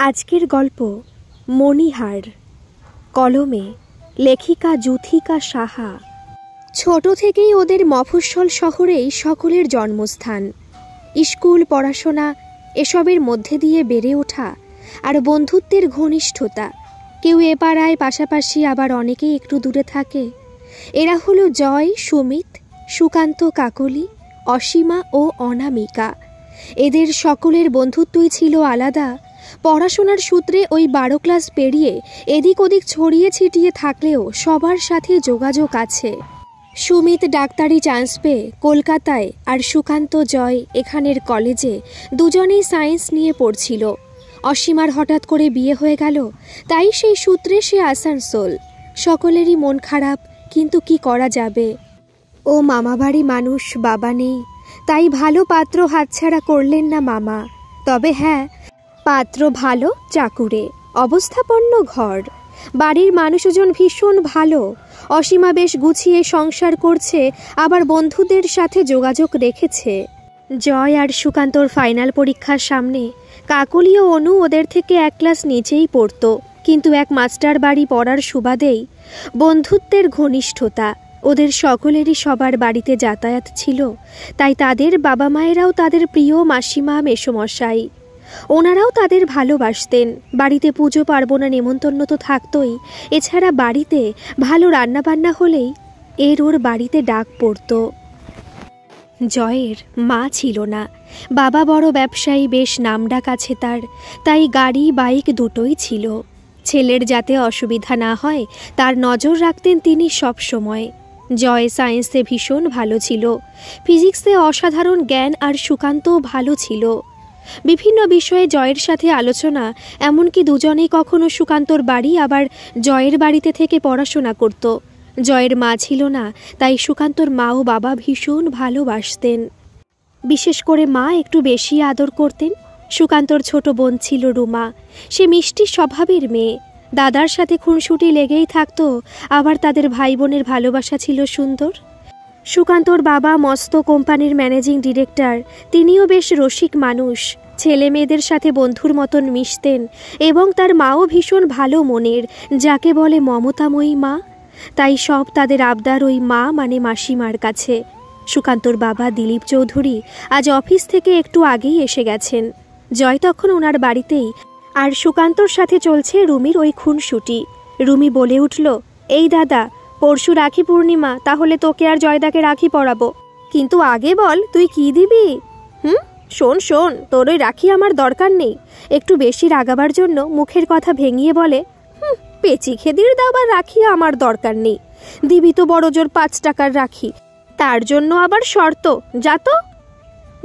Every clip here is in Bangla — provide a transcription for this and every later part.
আজকের গল্প মণিহার, কলমে লেখিকা যুথিকা সাহা। ছোট থেকেই ওদের মফস্বল শহরেই সকলের জন্মস্থান। স্কুল, পড়াশোনা এসবের মধ্যে দিয়ে বেড়ে ওঠা আর বন্ধুত্বের ঘনিষ্ঠতা। কেউ এ পাড়ায় পাশাপাশি, আবার অনেকেই একটু দূরে থাকে। এরা হলো জয়, সুমিত, সুকান্ত, কাকলি, অসীমা ও অনামিকা। এদের সকলের বন্ধুত্বই ছিল আলাদা। পড়াশোনার সূত্রে ওই 12 ক্লাস পেরিয়ে এদিক ওদিক ছড়িয়ে ছিটিয়ে থাকলেও সবার সাথে যোগাযোগ আছে। সুমিত ডাক্তারি চান্স পেয়ে কলকাতায়, আর সুকান্ত, জয় এখানের কলেজে দুজনেই সায়েন্স নিয়ে পড়ছিল। অসীমার হঠাৎ করে বিয়ে হয়ে গেল, তাই সেই সূত্রে সে আসানসোল। সকলেরই মন খারাপ, কিন্তু কি করা যাবে। ও মামাবাড়ি মানুষ, বাবা নেই, তাই ভালো পাত্র হাতছাড়া করলেন না মামা। তবে হ্যাঁ, পাত্র ভালো, চাকুরে, অবস্থাপন্ন ঘর, বাড়ির মানুষজন ভীষণ ভালো। অসীমা বেশ গুছিয়ে সংসার করছে, আবার বন্ধুদের সাথে যোগাযোগ রেখেছে। জয় আর সুকান্তর ফাইনাল পরীক্ষার সামনে কাকলি ও অনু ওদের থেকে 1 ক্লাস নিচেই পড়ত, কিন্তু এক মাস্টার বাড়ি পড়ার সুবাদেই বন্ধুত্বের ঘনিষ্ঠতা। ওদের সকলেরই সবার বাড়িতে যাতায়াত ছিল, তাই তাদের বাবা মায়েরাও তাদের প্রিয় মাসিমা, মেসোমশাই, ওনারাও তাদের ভালোবাসতেন। বাড়িতে পুজো পার্বণা নেমন্তন্ন তো থাকতই, এছাড়া বাড়িতে ভালো রান্নাবান্না হলেই ওর বাড়িতে ডাক পড়ত। জয়ের মা ছিল না, বাবা বড় ব্যবসায়ী, বেশ নামডাক আছে তার, তাই গাড়ি বাইক দুটোই ছিল। ছেলের যাতে অসুবিধা না হয় তার নজর রাখতেন তিনি সব সময়। জয় সায়েন্সে ভীষণ ভালো ছিল, ফিজিক্সে অসাধারণ জ্ঞান, আর সুকান্তও ভালো ছিল। বিভিন্ন বিষয়ে জয়ের সাথে আলোচনা, এমনকি দুজনেই কখনো সুকান্তর বাড়ি আবার জয়ের বাড়িতে থেকে পড়াশোনা করত। জয়ের মা ছিল না, তাই সুকান্তর মা ও বাবা ভীষণ ভালোবাসতেন। বিশেষ করে মা একটু বেশি আদর করতেন। সুকান্তর ছোট বোন ছিল রুমা, সে মিষ্টি স্বভাবের মেয়ে। দাদার সাথে খুনসুটি লেগেই থাকতো, আবার তাদের ভাই বোনের ভালোবাসা ছিল সুন্দর। সুকান্তর বাবা মস্ত কোম্পানির ম্যানেজিং ডিরেক্টর, তিনিও বেশ রসিক মানুষ, ছেলে মেয়েদের সাথে বন্ধুর মতন মিশতেন, এবং তার মাও ভীষণ ভালো মনের, যাকে বলে মমতাময়ী মা। তাই সব তাদের আবদার ওই মা মানে মাসিমার কাছে। সুকান্তর বাবা দিলীপ চৌধুরী আজ অফিস থেকে একটু আগেই এসে গেছেন। জয় তখন ওনার বাড়িতেই, আর সুকান্তর সাথে চলছে রুমির ওই খুনসুটি। রুমি বলে উঠল, এই দাদা, পরশু রাখি পূর্ণিমা, তাহলে তোকে আর জয়দাকে রাখি পরাবো, কিন্তু আগে বল তুই কি দিবি। শোন, তোর ওই রাখি আমার দরকার নেই। একটু বেশি রাগাবার জন্য মুখের কথা ভেঙিয়ে বলে, পেচি খেদির দাবার রাখি আমার দরকার নেই। দিবি তো বড় জোর 5 টাকার রাখি, তার জন্য আবার শর্ত, যা তো।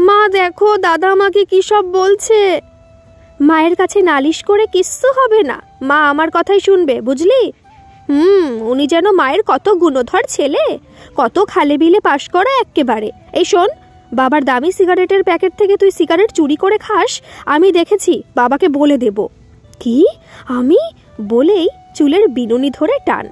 মা দেখো, দাদা আমাকে কি সব বলছে। মায়ের কাছে নালিশ করে কিচ্ছু হবে না, মা আমার কথাই শুনবে, বুঝলি। উনি যেন মায়ের কত গুণধর ছেলে, কত খালে বিলে পাশ করা এক্কেবারে। এই শোন, বাবার দামি সিগারেটের প্যাকেট থেকে তুই সিগারেট চুরি করে খাস, আমি দেখেছি, বাবাকে বলে দেব। কি আমি? বলেই চুলের বিনুনি ধরে টান।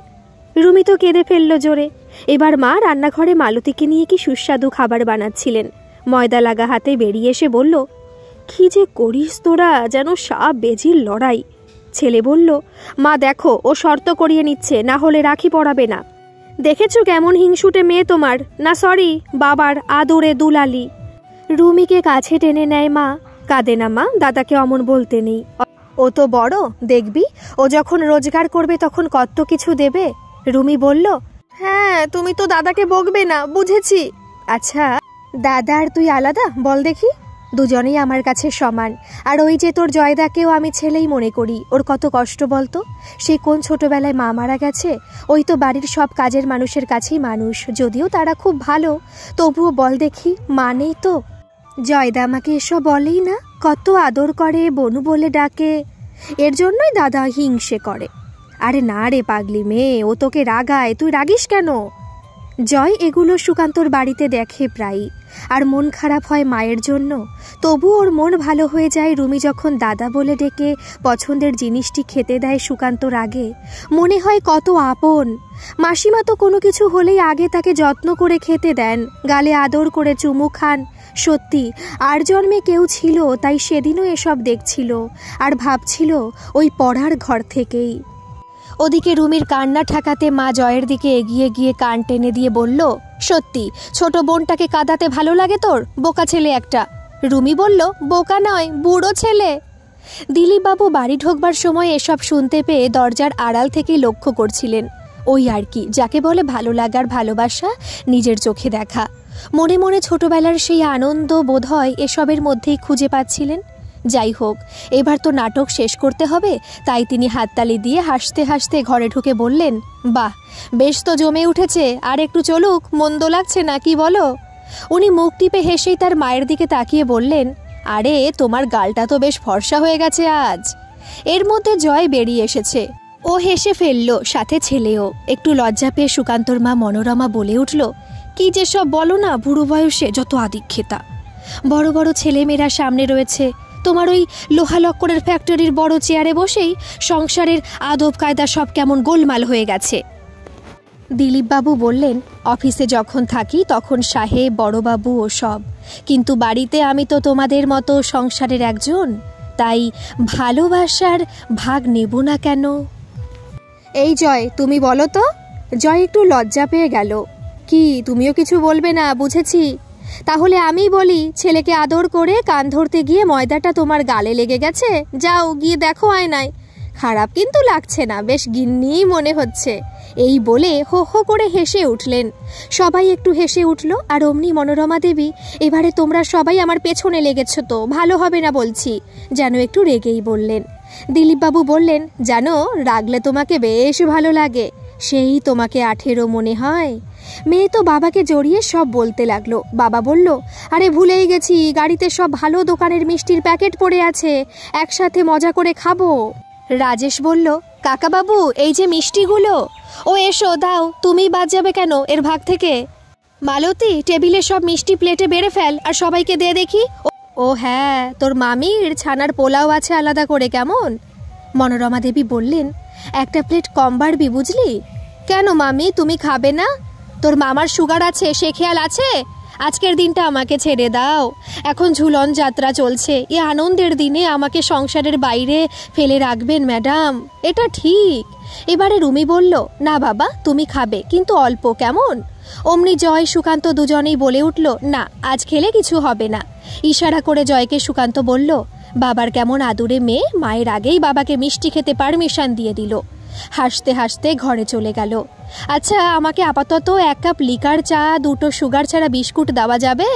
রুমি তো কেঁদে ফেললো জোরে। এবার মা রান্নাঘরে মালতীকে নিয়ে কি সুস্বাদু খাবার বানাচ্ছিলেন। ময়দা লাগা হাতে বেরিয়ে এসে বলল, কি যে করিস তোরা, যেন সাপ বেজির লড়াই। ছেলে বলল, মা দেখো, ও শর্ত করিয়ে নিচ্ছে, না হলে রাখি পরাবে না। দেখেছো কেমন হিংসুটে মেয়ে তোমার। না সরি, বাবার আদরে দুলালি। রুমিকে কাছে টেনে নেয় মা। কাঁদে না মা, দাদাকে অমন বলতে নেই, ও তো বড়, দেখবি ও যখন রোজগার করবে তখন কত কিছু দেবে। রুমি বলল, হ্যাঁ, তুমি তো দাদাকে বকবে না, বুঝেছি। আচ্ছা দাদা আর তুই আলাদা, বল দেখি। দুজনেই আমার কাছে সমান। আর ওই যে তোর জয়দাকেও আমি ছেলেই মনে করি, ওর কত কষ্ট বলতো। সে কোন ছোটবেলায় মা মারা গেছে, ওই তো বাড়ির সব কাজের মানুষের কাছেই মানুষ, যদিও তারা খুব ভালো, তবুও বল দেখি, মা নেই তো। জয়দা আমাকে এসব বলেই না, কত আদর করে, বনু বলে ডাকে, এর জন্যই দাদা হিংসে করে। আরে না রে পাগলি মেয়ে, ও তোকে রাগায়, তুই রাগিস কেন। জয় এগুলো সুকান্তর বাড়িতে দেখে প্রায়ই। আর মন খারাপ হয় মায়ের জন্য, তবু ওর মন ভালো হয়ে যায় রুমি যখন দাদা বলে ডেকে পছন্দের জিনিসটি খেতে দেয় সুকান্তর আগে। মনে হয় কত আপন। মাসিমা তো কোনো কিছু হলেই আগে তাকে যত্ন করে খেতে দেন, গালে আদর করে চুমু খান। সত্যি আর জন্মে কেউ ছিল, তাই সেদিনও এসব দেখছিল আর ভাবছিল ওই পড়ার ঘর থেকেই। ওদিকে রুমির কান্না ঠেকাতে মা জয়ের দিকে এগিয়ে গিয়ে কান টেনে দিয়ে বলল, সত্যি ছোট বোনটাকে কাঁদাতে ভালো লাগে তোর? বোকা ছেলে একটা। রুমি বলল, বোকা নয়, বুড়ো ছেলে। দিলীপবাবু বাড়ি ঢোকবার সময় এসব শুনতে পেয়ে দরজার আড়াল থেকেই লক্ষ্য করছিলেন। ওই আর কি, যাকে বলে ভালো লাগার ভালোবাসা নিজের চোখে দেখা। মনে মনে ছোটবেলার সেই আনন্দ বোধহয় এসবের মধ্যেই খুঁজে পাচ্ছিলেন। যাই হোক, এবার তো নাটক শেষ করতে হবে, তাই তিনি হাততালি দিয়ে হাসতে হাসতে ঘরে ঢুকে বললেন, বাহ, বেশ তো জমে উঠেছে, আর একটু চলুক, মন্দ লাগছে না, কি বলো? উনি মুখ টিপে হেসেই তার মায়ের দিকে তাকিয়ে বললেন, আরে তোমার গালটা তো বেশ ফর্সা হয়ে গেছে আজ। এর মধ্যে জয় বেরিয়ে এসেছে। ও হেসে ফেলল, সাথে ছেলেও। একটু লজ্জা পেয়ে সুকান্তর মা মনোরমা বলে উঠল, কি যে সব বলো না, বুড়ো বয়সে যত আদিক্ষেতা। বড় বড় ছেলেমেয়েরা সামনে রয়েছে, তোমার ওই লোহা লক্করের ফ্যাক্টরির বড় চেয়ারে বসেই সংসারের আদব কায়দা সব কেমন গোলমাল হয়ে গেছে। দিলীপবাবু বললেন, অফিসে যখন থাকি তখন সাহেব, বড়বাবু ও সব, কিন্তু বাড়িতে আমি তো তোমাদের মতো সংসারের একজন, তাই ভালোবাসার ভাগ নেব না কেন? এই জয়, তুমি বলো তো। জয় একটু লজ্জা পেয়ে গেল। কি, তুমিও কিছু বলবে না? বুঝেছি। তাহলে আমি বলি, ছেলেকে আদর করে কান ধরতে গিয়ে ময়দাটা তোমার গালে লেগে গেছে, যাও গিয়ে দেখো আয়নায়। খারাপ কিন্তু লাগছে না, বেশ গিন্নিই মনে হচ্ছে। এই বলে হো হো করে হেসে উঠলেন। সবাই একটু হেসে উঠল। আর অমনি মনোরমা দেবী, এবারে তোমরা সবাই আমার পেছনে লেগেছ তো, ভালো হবে না বলছি, যেন একটু রেগেই বললেন। দিলীপবাবু বললেন, জানো, রাগলে তোমাকে বেশ ভালো লাগে, সেই তোমাকে 18 মনে হয়। মেয়ে তো বাবাকে জড়িয়ে সব বলতে লাগলো। বাবা বলল, আরে ভুলেই গেছি, গাড়িতে সব ভালো দোকানের মিষ্টির প্যাকেট পড়ে আছে, একসাথে মজা করে খাবো। রাজেশ বলল, কাকাবাবু, এই যে মিষ্টিগুলো। ও এসো, দাও, তুমি বাদ যাবে কেন এর ভাগ থেকে? মালতী, টেবিলে সব মিষ্টি প্লেটে বেড়ে ফেল আর সবাইকে দে দেখি। ও হ্যাঁ, তোর মামির ছানার পোলাও আছে আলাদা করে, কেমন? মনোরমা দেবী বললেন, একটা প্লেট কম বাড়বি বুঝলি? কেন মামি, তুমি খাবে না? তোর মামার সুগার আছে, সে খেয়াল আছে? আজকের দিনটা আমাকে ছেড়ে দাও, এখন ঝুলন যাত্রা চলছে, এ আনন্দের দিনে আমাকে সংসারের বাইরে ফেলে রাখবেন ম্যাডাম? এটা ঠিক। এবারে রুমি বলল, না বাবা, তুমি খাবে, কিন্তু অল্প, কেমন? অমনি জয়, সুকান্ত দুজনেই বলে উঠল, না, আজ খেলে কিছু হবে না। ইশারা করে জয়কে সুকান্ত বলল, বাবার কেমন আদুরে মেয়ে, মায়ের আগেই বাবাকে মিষ্টি খেতে পারমিশন দিয়ে দিল। হাসতে হাসতে ঘরে চলে গেল। আচ্ছা, আমাকে আপাতত 1 কাপ লিকার চা, 2টো সুগার ছাড়া বিস্কুট দেওয়া যাবে?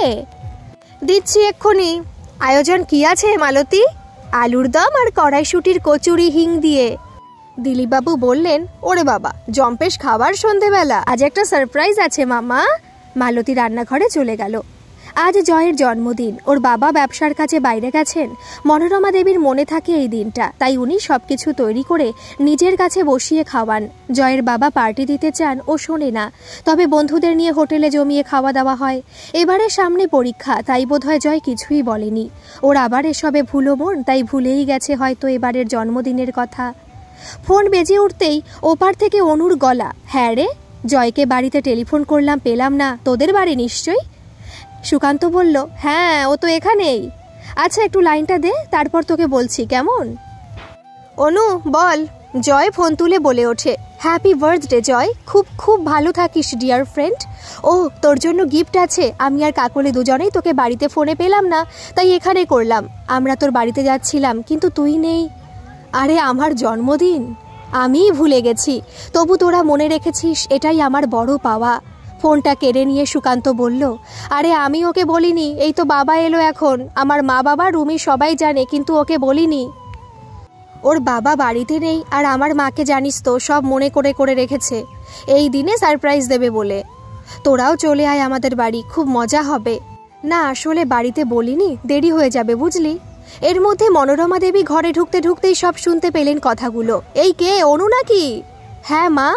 দিচ্ছি এক্ষুনি। আয়োজন কি আছে মালতী? আলুর দম আর কড়াইশুটির কচুরি হিং দিয়ে। দিলীপবাবু বললেন, ওরে বাবা, জম্পেশ খাবার সন্ধেবেলা, আজ একটা সারপ্রাইজ আছে মামা। মালতী রান্নাঘরে চলে গেল। আজ জয়ের জন্মদিন। ওর বাবা ব্যবসার কাজে বাইরে গেছেন। মনোরমা দেবীর মনে থাকে এই দিনটা, তাই উনি সবকিছু তৈরি করে নিজের কাছে বসিয়ে খাওয়ান। জয়ের বাবা পার্টি দিতে চান, ও শোনে না, তবে বন্ধুদের নিয়ে হোটেলে জমিয়ে খাওয়া দাওয়া হয়। এবারে সামনে পরীক্ষা, তাই বোধহয় জয় কিছুই বলেনি। ওর আবার এসবে ভুলো মন, তাই ভুলেই গেছে হয়তো এবারের জন্মদিনের কথা। ফোন বেজে উঠতেই ওপার থেকে অনুর গলা, হ্যাঁ রে, জয়কে বাড়িতে টেলিফোন করলাম, পেলাম না, তোদের বাড়ি নিশ্চয়ই। সুকান্ত বলল, হ্যাঁ, ও তো এখানেই। আচ্ছা, একটু লাইনটা দে, তারপর তোকে বলছি, কেমন? অনু বল। জয় ফোন তুলে বলে ওঠে, হ্যাপি বার্থডে জয়, খুব খুব ভালো থাকিস ডিয়ার ফ্রেন্ড। ও, তোর জন্য গিফট আছে। আমি আর কাকলি দুজনেই তোকে বাড়িতে ফোনে পেলাম না, তাই এখানে করলাম। আমরা তোর বাড়িতে যাচ্ছিলাম, কিন্তু তুই নেই। আরে, আমার জন্মদিন আমিই ভুলে গেছি, তবু তোরা মনে রেখেছিস, এটাই আমার বড় পাওয়া। ফোনটা কেড়ে নিয়ে সুকান্ত বলল, আরে আমি ওকে বলিনি, এই তো বাবা এলো এখন। আমার মা বাবা রুমি সবাই জানে, কিন্তু ওকে বলিনি। ওর বাবা বাড়িতে নেই, আর আমার মাকে জানিস তো, সব মনে করে করে রেখেছে এই দিনে সারপ্রাইজ দেবে বলে। তোরাও চলে আয় আমাদের বাড়ি, খুব মজা হবে। না, আসলে বাড়িতে বলিনি, দেরি হয়ে যাবে বুঝলি। এর মধ্যে মনোরমা দেবী ঘরে ঢুকতে ঢুকতেই সব শুনতে পেলেন কথাগুলো। এই কে, অনু নাকি? হ্যাঁ মা।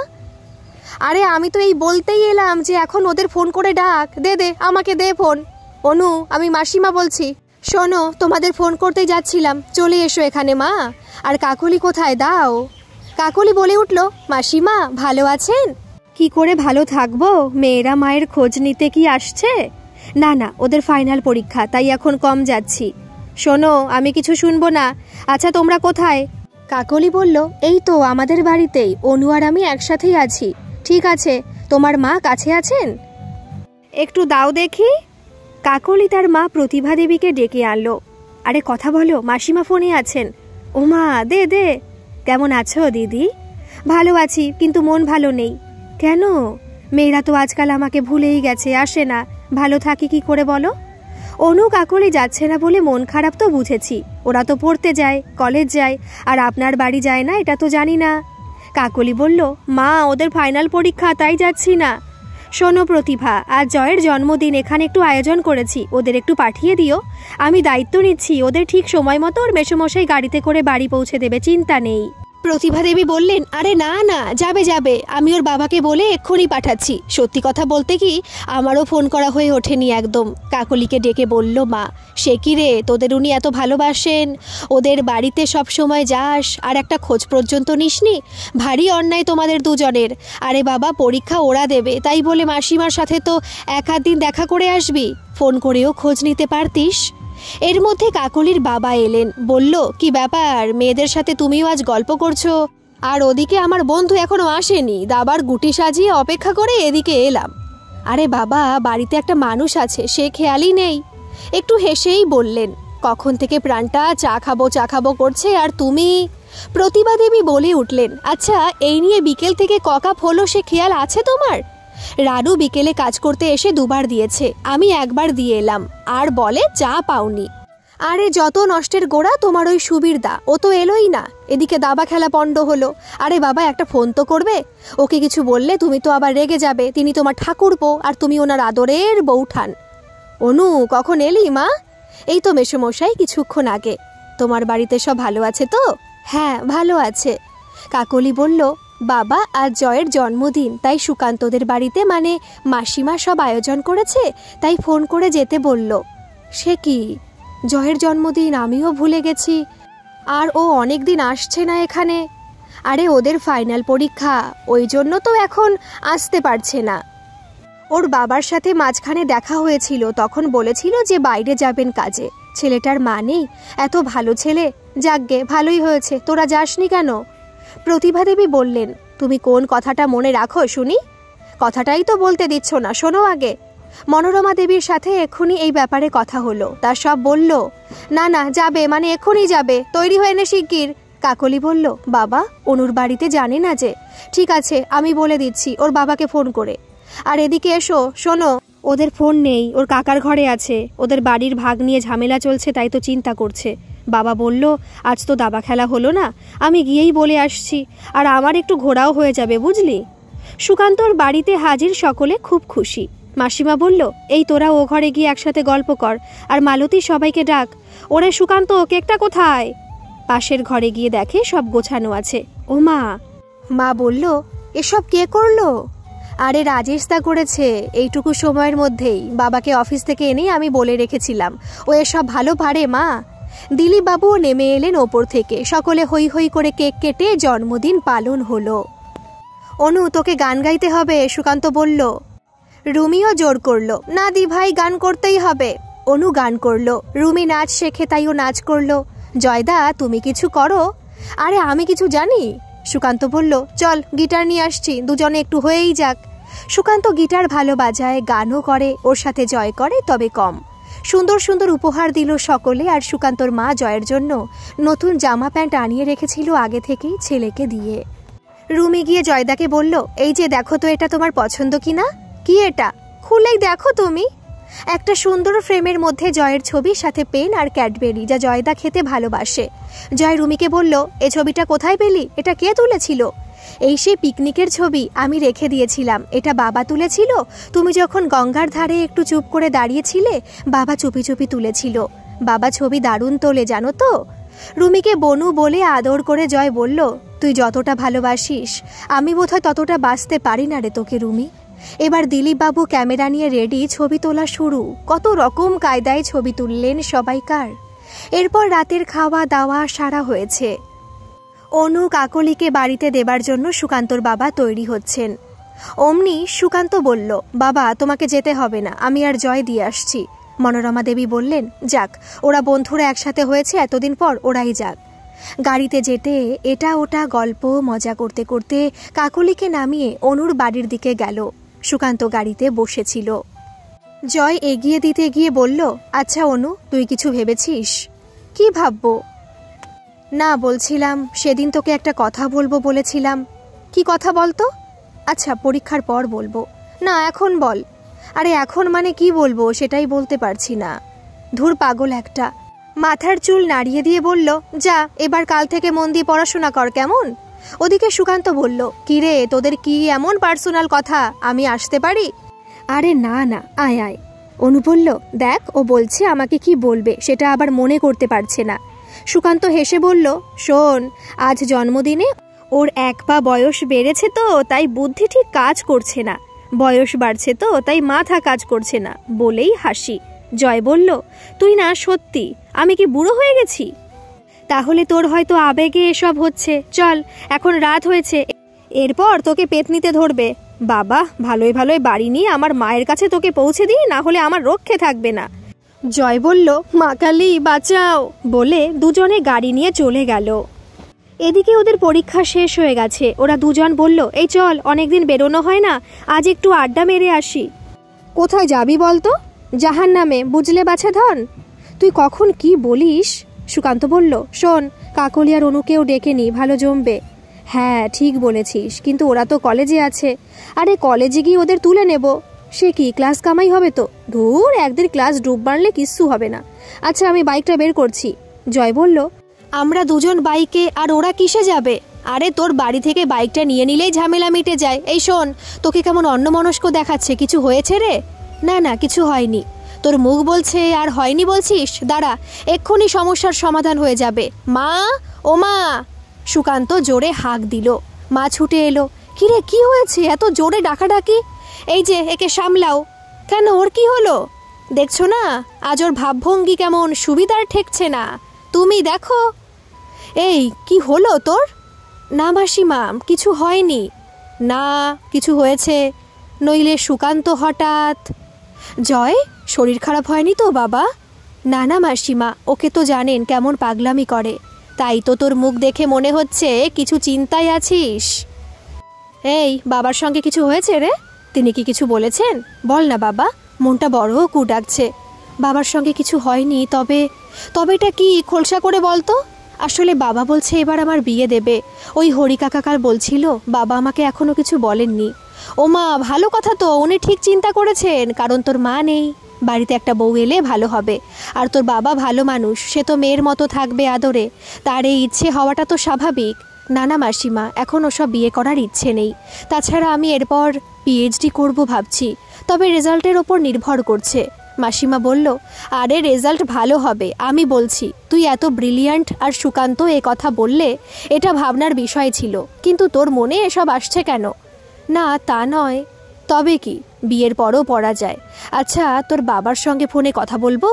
আরে আমি তো এই বলতেই এলাম যে এখন ওদের ফোন করে ডাক, দে দে, আমাকে দে ফোন। অনু, আমি মাসিমা বলছি। শোনো, তোমাদের ফোন করতেই যাচ্ছিলাম, চলে এসো এখানে মা। আর কাকলি কোথায় দাও? কাকলি বলে উঠল, মাসিমা ভালো আছেন? কি করে ভালো থাকবো, মেয়েরা মায়ের খোঁজ নিতে কি আসছে? না না, ওদের ফাইনাল পরীক্ষা, তাই এখন কম যাচ্ছি। শোনো, আমি কিছু শুনবো না। আচ্ছা তোমরা কোথায়? কাকলি বলল, এই তো আমাদের বাড়িতেই, অনু আর আমি একসাথেই আছি। ঠিক আছে, তোমার মা কাছে আছেন? একটু দাও দেখি। কাকলি তার মা প্রতিভা দেবীকে ডেকে আনলো। আরে কথা বলো, মাসিমা ফোনে আছেন। ও মা, দে দে। কেমন আছো দিদি? ভালো আছি, কিন্তু মন ভালো নেই। কেন? মেয়েরা তো আজকাল আমাকে ভুলেই গেছে, আসে না। ভালো থাকি কি করে বলো? অনু কাকলি যাচ্ছে না বলে মন খারাপ তো বুঝেছি। ওরা তো পড়তে যায়, কলেজ যায়, আর আপনার বাড়ি যায় না, এটা তো জানি না। কাকলি বলল, মা ওদের ফাইনাল পরীক্ষা, তাই যাচ্ছি না। শোনো প্রতিভা, আজ জয়ের জন্মদিন, এখানে একটু আয়োজন করেছি, ওদের একটু পাঠিয়ে দিও। আমি দায়িত্ব নিচ্ছি, ওদের ঠিক সময় মতো ওর মেসোমশাই গাড়িতে করে বাড়ি পৌঁছে দেবে, চিন্তা নেই। প্রতিভা দেবী বললেন, আরে না না, যাবে যাবে, আমি ওর বাবাকে বলে এক্ষুনি পাঠাচ্ছি। সত্যি কথা বলতে কি, আমারও ফোন করা হয়ে ওঠেনি একদম। কাকলিকে ডেকে বলল মা, সে কি রে, তোদের উনি এত ভালোবাসেন, ওদের বাড়িতে সব সময় যাস, আর একটা খোঁজ পর্যন্ত নিসনি? ভারী অন্যায় তোমাদের দুজনের। আরে বাবা, পরীক্ষা ওরা দেবে, তাই বলে মাসিমার সাথে তো এক আধ দিন দেখা করে আসবি, ফোন করেও খোঁজ নিতে পারতিস। এর মধ্যে কাকলির বাবা এলেন, বলল, কি ব্যাপার, মেয়েদের সাথে তুমিও আজ গল্প করছো? আর ওদিকে আমার বন্ধু এখনো আসেনি, দাবার গুটি সাজিয়ে অপেক্ষা করে এদিকে এলাম। আরে বাবা, বাড়িতে একটা মানুষ আছে, সে খেয়ালই নেই। একটু হেসেই বললেন, কখন থেকে প্রাণটা চা খাবো করছে, আর তুমি? প্রতিভা দেবী বলে উঠলেন, আচ্ছা এই নিয়ে বিকেল থেকে ককাপ হলো, সে খেয়াল আছে তোমার? রানু বিকেলে কাজ করতে এসে দুবার দিয়েছে, আমি একবার দিয়ে এলাম, আর বলে চা পাওনি। আরে যত নষ্টের গোড়া তোমার ওই সুবীর দা, ও তো এলোই না, এদিকে দাবা খেলা পণ্ড হলো। আরে বাবা, একটা ফোন তো করবে। ওকে কিছু বললে তুমি তো আবার রেগে যাবে, তিনি তোমার ঠাকুরপো, আর তুমি ওনার আদরের বউঠান। অনু, কখন এলি মা? এই তো মেসোমশাই, কিছুক্ষণ আগে। তোমার বাড়িতে সব ভালো আছে তো? হ্যাঁ ভালো আছে। কাকলি বলল, বাবা আজ জয়ের জন্মদিন, তাই সুকান্তদের বাড়িতে মানে মাসিমা সব আয়োজন করেছে, তাই ফোন করে যেতে বলল। সে কি, জয়ের জন্মদিন? আমিও ভুলে গেছি। আর ও অনেক দিন আসছে না এখানে। আরে ওদের ফাইনাল পরীক্ষা, ওই জন্য তো এখন আসতে পারছে না। ওর বাবার সাথে মাঝখানে দেখা হয়েছিল, তখন বলেছিল যে বাইরে যাবেন কাজে। ছেলেটার মা নেই, এত ভালো ছেলে। যাকগে, ভালোই হয়েছে, তোরা যাসনি কেন? প্রতিভা দেবী বললেন, তুমি কোন কথাটা মনে রাখো শুনি? কথাটাই তো বলতে দিচ্ছ না, শোনো আগে। মনোরমা দেবীর সাথে এক্ষুনি এই ব্যাপারে কথা হলো, তার সব বলল। না না, যাবে মানে এক্ষুনি যাবে, তৈরি হয়ে নে শিগগির। কাকলি বলল, বাবা অনুর বাড়িতে জানে না যে? ঠিক আছে, আমি বলে দিচ্ছি ওর বাবাকে ফোন করে। আর এদিকে এসো, শোনো, ওদের ফোন নেই, ওর কাকার ঘরে আছে, ওদের বাড়ির ভাগ নিয়ে ঝামেলা চলছে, তাই তো চিন্তা করছে। বাবা বলল, আজ তো দাবা খেলা হলো না, আমি গিয়েই বলে আসছি, আর আমার একটু ঘোরাও হয়ে যাবে, বুঝলি? সুকান্তর বাড়িতে হাজির সকলে খুব খুশি। মাসিমা বলল, এই তোরা ও ঘরে গিয়ে একসাথে গল্প কর, আর মালতী সবাইকে ডাক। ওরে সুকান্ত, কেকটা কোথায়? পাশের ঘরে গিয়ে দেখে সব গোছানো আছে। ও মা! মা বলল, এসব কে করলো? আরে রাজেশ দা করেছে, এইটুকু সময়ের মধ্যেই। বাবাকে অফিস থেকে এনেই আমি বলে রেখেছিলাম, ও এসব ভালো পারে মা। দিলীপ বাবুও নেমে এলেন ওপর থেকে, সকলে হই হই করে কেক কেটে জন্মদিন পালন হলো। অনু, তোকে গান গাইতে হবে, সুকান্ত বলল। রুমিও জোর করলো, না দি ভাই, গান করতেই হবে। অনু গান করলো, রুমি নাচ শেখে তাই ও নাচ করলো। জয়দা, তুমি কিছু করো। আরে আমি কিছু জানি? সুকান্ত বলল, চল গিটার নিয়ে আসছি, দুজনে একটু হয়েই যাক। সুকান্ত গিটার ভালো বাজায়, গানও করে, ওর সাথে জয় করে, তবে কম। সুন্দর সুন্দর উপহার দিল সকলে, আর সুকান্তর মা জয়ের জন্য নতুন জামা প্যান্ট আনিয়ে রেখেছিল আগে থেকেই ছেলেকে দিয়ে। রুমি গিয়ে জয়দাকে বলল, এই যে দেখো তো, এটা তোমার পছন্দ কিনা? কি এটা? খুলেই দেখো তুমি। একটা সুন্দর ফ্রেমের মধ্যে জয়ের ছবি, সাথে পেন আর ক্যাডবেরি, যা জয়দা খেতে ভালোবাসে। জয় রুমিকে বলল, এ ছবিটা কোথায় পেলি? এটা কে তুলেছিল? এই সে পিকনিকের ছবি, আমি রেখে দিয়েছিলাম, এটা বাবা তুলেছিল। তুমি যখন গঙ্গার ধারে একটু চুপ করে দাঁড়িয়েছিলে, বাবা চুপি চুপি তুলেছিল। বাবা ছবি দারুণ তোলে, জানো তো। রুমিকে বনু বলে আদর করে জয় বলল, তুই যতটা ভালোবাসিস, আমি বোধহয় ততটা বাঁচতে পারি না রে তোকে রুমি। এবার দিলীপবাবু ক্যামেরা নিয়ে রেডি, ছবি তোলা শুরু। কত রকম কায়দায় ছবি তুললেন সবাইকার। এরপর রাতের খাওয়া দাওয়া সারা হয়েছে। অনু কাকলিকে বাড়িতে দেবার জন্য সুকান্তর বাবা তৈরি হচ্ছেন। অমনি সুকান্ত বলল, বাবা তোমাকে যেতে হবে না, আমি আর জয় দিয়ে আসছি। মনোরমা দেবী বললেন, যাক, ওরা বন্ধুরা একসাথে হয়েছে এতদিন পর, ওরাই যাক। গাড়িতে যেতে এটা ওটা গল্প মজা করতে করতে কাকলিকে নামিয়ে অনুর বাড়ির দিকে গেল। সুকান্ত গাড়িতে বসেছিল। জয় এগিয়ে দিতে গিয়ে বলল, আচ্ছা অনু, তুই কিছু ভেবেছিস? কি ভাববো? না, বলছিলাম সেদিন তোকে একটা কথা বলবো বলেছিলাম। কি কথা বলতো? আচ্ছা, পরীক্ষার পর বলবো। না, এখন বল। আরে এখন মানে কি বলবো সেটাই বলতে পারছি না। ধুর পাগল একটা। মাথার চুল নাড়িয়ে দিয়ে বলল, যা, এবার কাল থেকে মন দিয়ে পড়াশোনা কর, কেমন? ওদিকে সুকান্ত বলল, কিরে, তোদের কি এমন পার্সোনাল কথা, আমি আসতে পারি? আরে না না, আয় আয়। অনু বলল, দেখ, ও বলছে আমাকে কি বলবে সেটা আবার মনে করতে পারছে না। সুকান্ত হেসে বলল, শোন, আজ জন্মদিনে ওর 1 পা বয়স বেড়েছে তো তাই বুদ্ধি ঠিক কাজ করছে না, বয়স বাড়ছে তো তাই মাথা কাজ করছে না, বলেই হাসি। জয় বলল, তুই না সত্যি, আমি কি বুড়ো হয়ে গেছি? তাহলে তোর হয়তো আবেগে এসব হচ্ছে। চল, এখন রাত হয়েছে, এরপর তোকে পেতনিতে ধরবে। বাবা, ভালোই ভালোই বাড়ি নিয়ে আমার মায়ের কাছে তোকে পৌঁছে দিই, না হলে আমার রক্ষে থাকবে না। জয় বলল, মা কালী বাঁচাও, বলে দুজনে গাড়ি নিয়ে চলে গেল। এদিকে ওদের পরীক্ষা শেষ হয়ে গেছে। ওরা দুজন বলল, এই চল, অনেকদিন বেরোনো হয় না, আজ একটু আড্ডা মেরে আসি। কোথায় যাবি বলতো? জাহান্নামে, বুঝলে বাছা ধন। তুই কখন কি বলিস? সুকান্ত বলল, শোন, কাকলি আর অনুকেও ডেকে নি, ভালো জমবে। হ্যাঁ ঠিক বলেছিস, কিন্তু ওরা তো কলেজে আছে। আরে কলেজে গিয়ে ওদের তুলে নেব। সে কি, ক্লাস কামাই হবে তো? ধুর, একদিন ক্লাস ডুব মারলে কিচ্ছু হবে না। আচ্ছা, আমি বাইকটা বের করছি। জয় বলল, আমরা দুজন বাইকে, আর ওরা কিসে যাবে? আরে তোর বাড়ি থেকে বাইকটা নিয়ে নিলেই ঝামেলা মিটে যায়। এই শোন, তোকে কেমন অন্যমনস্ক দেখাচ্ছে, কিছু হয়েছে রে? না না, কিছু হয়নি। তোর মুখ বলছে আর হয়নি বলছিস, দাঁড়া, এক্ষুনি সমস্যার সমাধান হয়ে যাবে। মা, ও মা! সুকান্ত জোরে হাঁক দিল। মা ছুটে এলো। কিরে, কি হয়েছে, এত জোরে ডাকাডাকি? এই যে, একে সামলাও। কেন, ওর কি হলো? দেখছো না, আজ ওর ভাবভঙ্গি কেমন সুবিধার ঠেকছে না, তুমি দেখো। এই, কি হলো তোর? না মাসিমা, কিছু হয়নি। না, কিছু হয়েছে, নইলে সুকান্ত হঠাৎ। জয়, শরীর খারাপ হয়নি তো বাবা? না না মাসিমা, ওকে তো জানেন কেমন পাগলামি করে, তাই তো তোর মুখ দেখে মনে হচ্ছে কিছু চিন্তায় আছিস। এই, বাবার সঙ্গে কিছু হয়েছে রে? তিনি কি কিছু বলেছেন? বল না বাবা, মনটা বড় কু ডাকছে। বাবার সঙ্গে কিছু হয়নি, তবে এটা কি, খোলসা করে বলতো। আসলে বাবা বলছে এবার আমার বিয়ে দেবে। ওই হরি কাকা কাল বলছিল, বাবা আমাকে এখনো কিছু বলেননি। ও মা, ভালো কথা তো, উনি ঠিক চিন্তা করেছেন, কারণ তোর মা নেই, বাড়িতে একটা বউ এলে ভালো হবে। আর তোর বাবা ভালো মানুষ, সে তো মেয়ের মতো থাকবে আদরে, তার এই ইচ্ছে হওয়াটা তো স্বাভাবিক। না না মাসিমা, এখন ওসব বিয়ে করার ইচ্ছে নেই। তাছাড়া আমি এরপর পিএইচডি করব ভাবছি, তবে রেজাল্টের ওপর নির্ভর করছে। মাসিমা বলল, আরে রেজাল্ট ভালো হবে, আমি বলছি। তুই এত ব্রিলিয়ান্ট, আর সুকান্ত এ কথা বললে এটা ভাবনার বিষয় ছিল, কিন্তু তোর মনে এসব আসছে কেন? না তা নয়, তবে কি, বিয়ের পরও পড়া যায়। আচ্ছা, তোর বাবার সঙ্গে ফোনে কথা বলবো?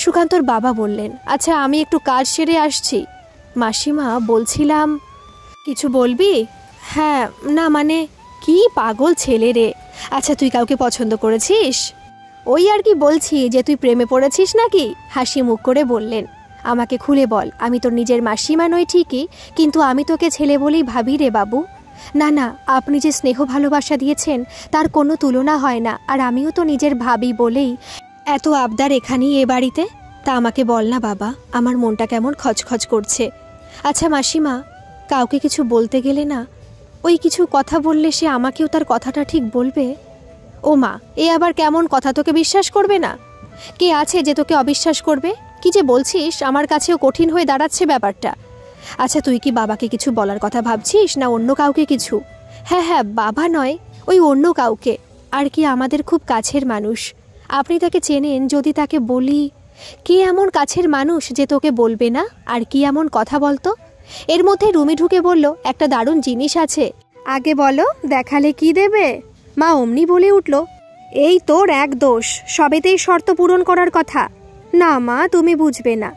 সুকান্তর বাবা বললেন, আচ্ছা আমি একটু কাজ সেরে আসছি। মাসিমা, বলছিলাম, কিছু বলবি? হ্যাঁ, না মানে, কি পাগল ছেলে রে। আচ্ছা, তুই কাউকে পছন্দ করেছিস? ওই আর কি বলছি যে তুই প্রেমে পড়েছিস নাকি? হাসি মুখ করে বললেন, আমাকে খুলে বল, আমি তোর নিজের মাসিমা নই ঠিকই, কিন্তু আমি তোকে ছেলে বলেই ভাবি রে বাবু। না না, আপনি যে স্নেহ ভালোবাসা দিয়েছেন তার কোনো তুলনা হয় না, আর আমিও তো নিজের ভাবি বলেই এত আবদার এখানেই এ বাড়িতে। তা আমাকে বল না বাবা, আমার মনটা কেমন খচখচ করছে। আচ্ছা মাসিমা, কাউকে কিছু বলতে গেলে না, ওই কিছু কথা বললে সে আমাকেও তার কথাটা ঠিক বলবে। ও মা, এ আবার কেমন কথা, তোকে বিশ্বাস করবে না? কে আছে যে তোকে অবিশ্বাস করবে? কি যে বলছিস, আমার কাছেও কঠিন হয়ে দাঁড়াচ্ছে ব্যাপারটা। আচ্ছা, তুই কি বাবাকে কিছু বলার কথা ভাবছিস, না অন্য কাউকে কিছু? হ্যাঁ হ্যাঁ, বাবা নয়, ওই অন্য কাউকে, আর কি আমাদের খুব কাছের মানুষ। আপনি তাকে চেনেন, যদি তাকে বলি। কে এমন কাছের মানুষ যে তোকে বলবে না? আর কি এমন কথা বলতো? এর মধ্যে রুমি ঢুকে বলল, একটা দারুণ জিনিস আছে। আগে বলো, দেখালে কি দেবে? মা অমনি বলে উঠল, এই তোর এক দোষ, সবেতেই শর্ত পূরণ করার কথা। না মা, তুমি বুঝবে না।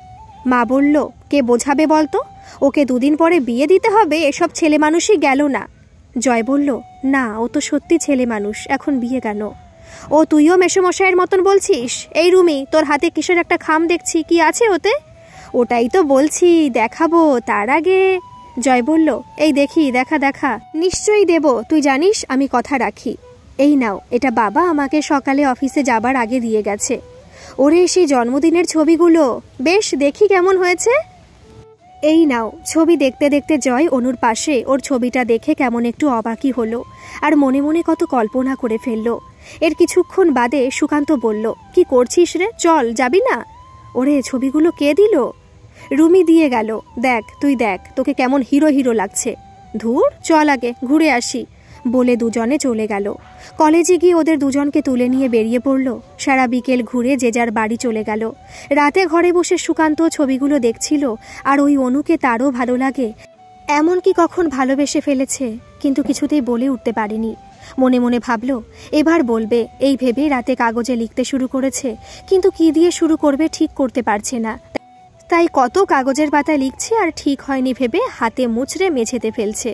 মা বলল, কে বোঝাবে বলতো? ওকে 2 দিন পরে বিয়ে দিতে হবে, এসব ছেলে মানুষই গেল না। জয় বলল, না ও তো সত্যি ছেলে মানুষ, এখন বিয়ে কেন? ও তুইও মেসোমশাইয়ের মতন বলছিস? এই রুমি, তোর হাতে কিসের একটা খাম দেখছি, কি আছে ওতে? ওটাই তো বলছি, দেখাবো, তার আগে। জয় বলল, এই দেখি, দেখা দেখা। নিশ্চয়ই দেব, তুই জানিস আমি কথা রাখি। এই নাও, এটা বাবা আমাকে সকালে অফিসে যাবার আগে দিয়ে গেছে। ওরে সেই জন্মদিনের ছবিগুলো, বেশ দেখি কেমন হয়েছে। এই নাও। ছবি দেখতে দেখতে জয় অনুর পাশে ওর ছবিটা দেখে কেমন একটু অবাকই হলো, আর মনে মনে কত কল্পনা করে ফেললো। এর কিছুক্ষণ বাদে সুকান্ত বলল, কি করছিস রে, চল, যাবি না? ওরে ছবিগুলো কে দিল? রুমি দিয়ে গেল। দেখ, তুই দেখ, তোকে কেমন হিরো হিরো লাগছে। ধুর, চল আগে ঘুরে আসি, বলে দুজনে চলে গেল। কলেজে গিয়ে ওদের দুজনকে তুলে নিয়ে বেরিয়ে পড়ল। সারা বিকেল ঘুরে যে যার বাড়ি চলে গেল। রাতে ঘরে বসে সুকান্ত ছবিগুলো দেখছিল, আর ওই অনুকে তারও ভালো লাগে, এমনকি কখন ভালোবেসে ফেলেছে, কিন্তু কিছুতেই বলে উঠতে পারেনি। মনে মনে ভাবল, এবার বলবে, এই ভেবে রাতে কাগজে লিখতে শুরু করেছে, কিন্তু কি দিয়ে শুরু করবে ঠিক করতে পারছে না। তাই কত কাগজের পাতায় লিখছে, আর ঠিক হয়নি ভেবে হাতে মুচড়ে মেঝেতে ফেলছে।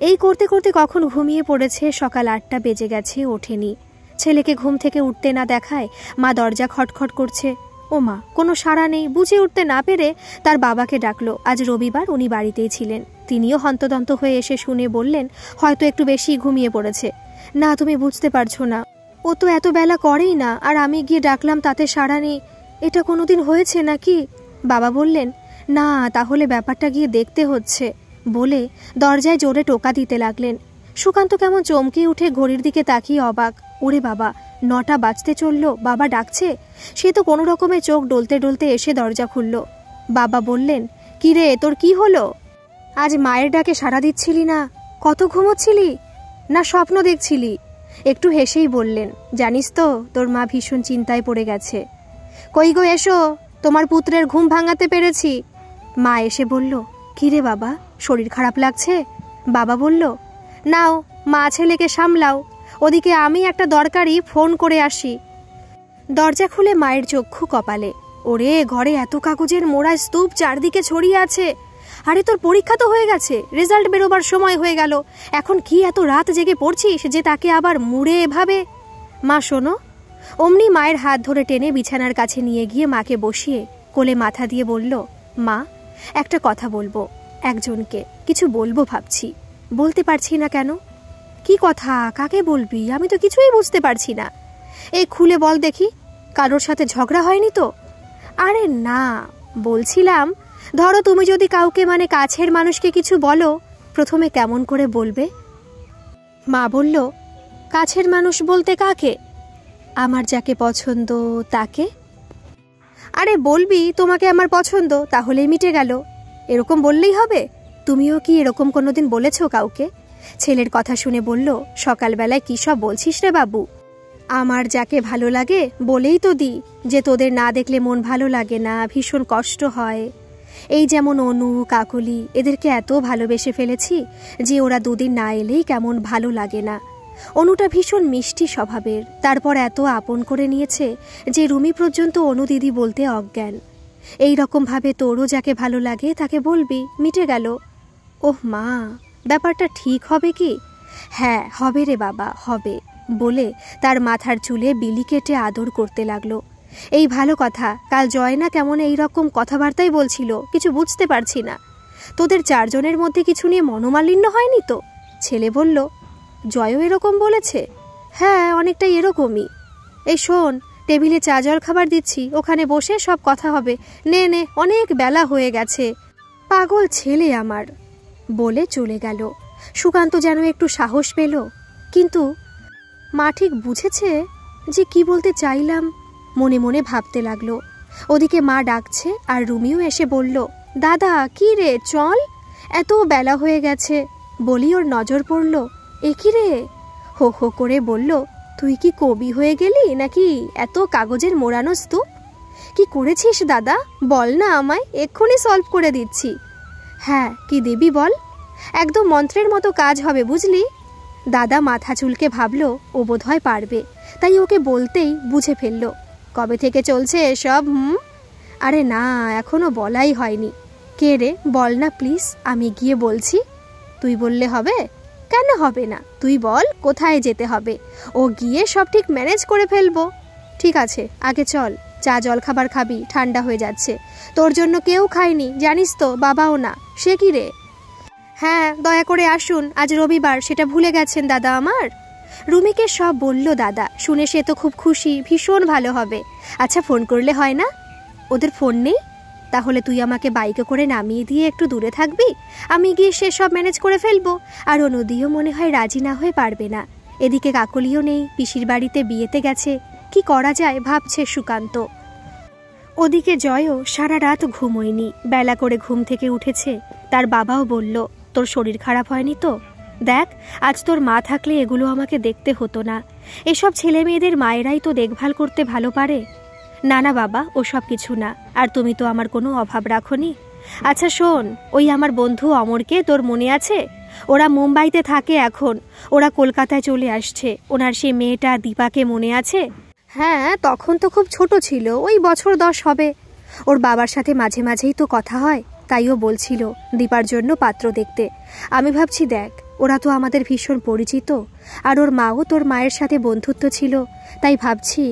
এই করতে করতে কখন ঘুমিয়ে পড়েছে, সকাল 8টা বেজে গেছে, ওঠেনি। ছেলেকে ঘুম থেকে উঠতে না দেখায় মা দরজা খটখট করছে। ও মা, কোনো সাড়া নেই। বুঝে উঠতে না পেরে তার বাবাকে ডাকলো। আজ রবিবার, উনি বাড়িতেই ছিলেন। তিনিও হন্তদন্ত হয়ে এসে শুনে বললেন, হয়তো একটু বেশি ঘুমিয়ে পড়েছে। না, তুমি বুঝতে পারছো না, ও তো এত বেলা করেই না, আর আমি গিয়ে ডাকলাম তাতে সাড়া নেই। এটা কোনোদিন হয়েছে নাকি? বাবা বললেন, না, তাহলে ব্যাপারটা গিয়ে দেখতে হচ্ছে, বলে দরজায় জোরে টোকা দিতে লাগলেন। সুকান্ত কেমন চমকে উঠে ঘড়ির দিকে তাকিয়ে অবাক। ওরে বাবা, 9টা বাজতে চলল, বাবা ডাকছে। সে তো কোনো রকমে চোখ ডলতে ডলতে এসে দরজা খুলল। বাবা বললেন, কি রে, তোর কি হলো? আজ মায়ের ডাকে সাড়া দিচ্ছিলি না? কত ঘুমোচ্ছিলি? না স্বপ্ন দেখছিলি? একটু হেসেই বললেন, জানিস তো, তোর মা ভীষণ চিন্তায় পড়ে গেছে। কই গো, এসো, তোমার পুত্রের ঘুম ভাঙাতে পেরেছি। মা এসে বলল, কি রে বাবা, শরীর খারাপ লাগছে? বাবা বলল, নাও, মা ছেলেকে সামলাও, ওদিকে আমি একটা দরকারি ফোন করে আসি। দরজা খুলে মায়ের চক্ষু কপালে। ওরে, ঘরে এত কাগজের মোড়া স্তূপ চারদিকে ছড়িয়ে আছে। আরে তোর পরীক্ষা তো হয়ে গেছে, রেজাল্ট বেরোবার সময় হয়ে গেল, এখন কি এত রাত জেগে পড়ছিস যে তাকে আবার মুড়ে এভাবে? মা শোনো। অমনি মায়ের হাত ধরে টেনে বিছানার কাছে নিয়ে গিয়ে মাকে বসিয়ে কোলে মাথা দিয়ে বলল, মা, একটা কথা বলবো, একজনকে কিছু বলবো ভাবছি, বলতে পারছি না কেন। কি কথা, কাকে বলবি? আমি তো কিছুই বুঝতে পারছি না। এই খুলে বল দেখি, কারোর সাথে ঝগড়া হয়নি তো? আরে না, বলছিলাম, ধরো তুমি যদি কাউকে, মানে কাছের মানুষকে কিছু বলো, প্রথমে কেমন করে বলবে? মা বলল, কাছের মানুষ বলতে কাকে? আমার যাকে পছন্দ তাকে। আরে বলবি, তোমাকে আমার পছন্দ, তাহলেই মিটে গেল। এরকম বললেই হবে? তুমিও কি এরকম কোনোদিন বলেছ কাউকে? ছেলের কথা শুনে বলল, সকালবেলায় কি সব বলছিস রে বাবু? আমার যাকে ভালো লাগে বলেই তো দি, যে তোদের না দেখলে মন ভালো লাগে না, ভীষণ কষ্ট হয়। এই যেমন অনু, কাকলি, এদেরকে এত ভালোবেসে ফেলেছি যে ওরা 2 দিন না এলেই কেমন ভালো লাগে না। অনুটা ভীষণ মিষ্টি স্বভাবের, তারপর এত আপন করে নিয়েছে যে রুমি পর্যন্ত অনু দিদি বলতে অজ্ঞান। এই রকম ভাবে তোরও যাকে ভালো লাগে তাকে বলবি, মিটে গেল। ওহ মা, ব্যাপারটা ঠিক হবে কি? হ্যাঁ হবে রে বাবা, হবে, বলে তার মাথার চুলে বিলি কেটে আদর করতে লাগলো। এই ভালো কথা, কাল জয় না কেমন এই রকম কথাবার্তাই বলছিল, কিছু বুঝতে পারছি না। তোদের 4 জনের মধ্যে কিছু নিয়ে মনোমালিন্য হয়নি তো? ছেলে বলল, জয়ও এরকম বলেছে? হ্যাঁ, অনেকটাই এরকমই। এই শোন, টেবিলে চা জল খাবার দিচ্ছি, ওখানে বসে সব কথা হবে। নে নে, অনেক বেলা হয়ে গেছে। পাগল ছেলে আমার, বলে চলে গেল। সুকান্ত যেন একটু সাহস পেল, কিন্তু মা ঠিক বুঝেছে যে কি বলতে চাইলাম, মনে মনে ভাবতে লাগলো। ওদিকে মা ডাকছে, আর রুমিও এসে বলল, দাদা, কি রে, চল, এত বেলা হয়ে গেছে। বলি ওর নজর পড়ল। এ কি রে? হো হো করে বলল, তুই কি কবি হয়ে গেলি নাকি? এত কাগজের মোড়ানো স্তূপ কি করেছিস দাদা? বল না আমায়, এক্ষুনি সলভ করে দিচ্ছি। হ্যাঁ, কি দেবি বল, একদম মন্ত্রের মতো কাজ হবে, বুঝলি? দাদা মাথা চুলকে ভাবল ও বোধহয় পারবে, তাই ওকে বলতেই বুঝে ফেলল। কবে থেকে চলছে এসব? আরে না, এখনো বলাই হয়নি। কে রে, বল না প্লিজ, আমি গিয়ে বলছি। তুই বললে হবে? কেন হবে না, তুই বল কোথায় যেতে হবে, ও গিয়ে সব ঠিক ম্যানেজ করে ফেলবো। ঠিক আছে, আগে চল, চা জল খাবার খাবি, ঠান্ডা হয়ে যাচ্ছে। তোর জন্য কেউ খায়নি জানিস তো, বাবাও না। সে কি রে? হ্যাঁ, দয়া করে আসুন, আজ রবিবার, সেটা ভুলে গেছেন দাদা আমার। রুমিকে সব বলল দাদা। শুনে সে তো খুব খুশি, ভীষণ ভালো হবে। আচ্ছা, ফোন করলে হয় না? ওদের ফোন নেই? তাহলে তুই আমাকে বাইকে করে নামিয়ে দিয়ে একটু দূরে থাকবি, আমি গিয়ে সে সব ম্যানেজ করে ফেলবো। আর ও নদীও মনে হয় রাজি না হয়ে পারবে না। এদিকে কাকলিও নেই, পিসির বাড়িতে বিয়েতে গেছে। কি করা যায় ভাবছে সুকান্ত। ওদিকে জয়ও সারা রাত ঘুমোয়নি, বেলা করে ঘুম থেকে উঠেছে। তার বাবাও বলল, তোর শরীর খারাপ হয়নি তো? দেখ, আজ তোর মা থাকলে এগুলো আমাকে দেখতে হতো না। এসব ছেলে মেয়েদের মায়েরাই তো দেখভাল করতে ভালো পারে। না না বাবা, ওসব কিছু না। আর তুমি তো আমার কোনো অভাব রাখোনি। আচ্ছা শোন, ওই আমার বন্ধু অমরকে তোর মনে আছে? ওরা মুম্বাইতে থাকে এখন, ওরা কলকাতায় চলে আসছে। ওনার সেই মেয়েটা দীপাকে মনে আছে? হ্যাঁ, তখন তো খুব ছোট ছিল, ওই বছর 10 হবে। ওর বাবার সাথে মাঝে মাঝেই তো কথা হয়, তাইও বলছিল দীপার জন্য পাত্র দেখতে। আমি ভাবছি দেখ, ওরা তো আমাদের ভীষণ পরিচিত, আর ওর মাও তোর মায়ের সাথে বন্ধুত্ব ছিল। তাই ভাবছি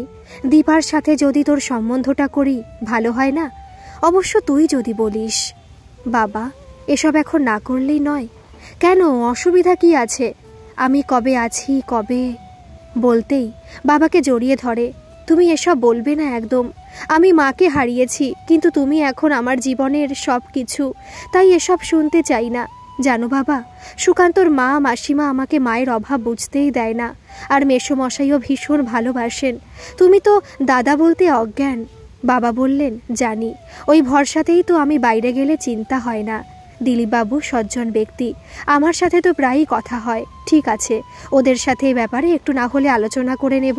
দীপার সাথে যদি তোর সম্বন্ধটা করি, ভালো হয় না? অবশ্য তুই যদি বলিস। বাবা, এসব এখন না করলেই নয়। কেন, অসুবিধা কি আছে? আমি কবে আছি, কবে। বলতেই বাবাকে জড়িয়ে ধরে। তুমি এসব বলবে না একদম। আমি মাকে হারিয়েছি, কিন্তু তুমি এখন আমার জীবনের সব কিছু, তাই এসব শুনতে চাই না। জানো বাবা, সুকান্তর মা মাসিমা আমাকে মায়ের অভাব বুঝতেই দেয় না, আর মেসোমশাইও ভীষণ ভালোবাসেন। তুমি তো দাদা বলতে অজ্ঞান। বাবা বললেন, জানি, ওই ভরসাতেই তো আমি বাইরে গেলে চিন্তা হয় না। দিলীপবাবু সজ্জন ব্যক্তি, আমার সাথে তো প্রায়ই কথা হয়। ঠিক আছে, ওদের সাথে এই ব্যাপারে একটু না হলে আলোচনা করে নেব।